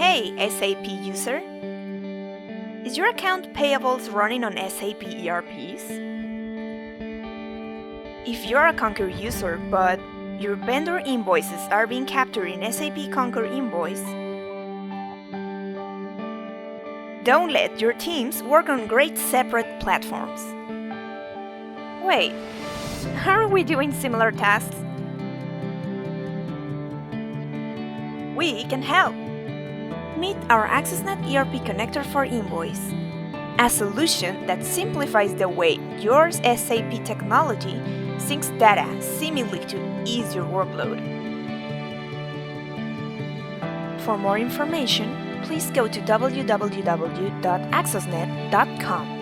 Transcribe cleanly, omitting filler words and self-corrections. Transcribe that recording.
Hey, SAP user! Is your account payables running on SAP ERPs? If you're a Concur user but your vendor invoices are being captured in SAP Concur Invoice, don't let your teams work on great separate platforms. Wait, aren't we doing similar tasks? We can help! Meet our Axosnet ERP Connector for Invoice, a solution that simplifies the way your SAP technology syncs data seamlessly to ease your workload. For more information, please go to www.axosnet.com.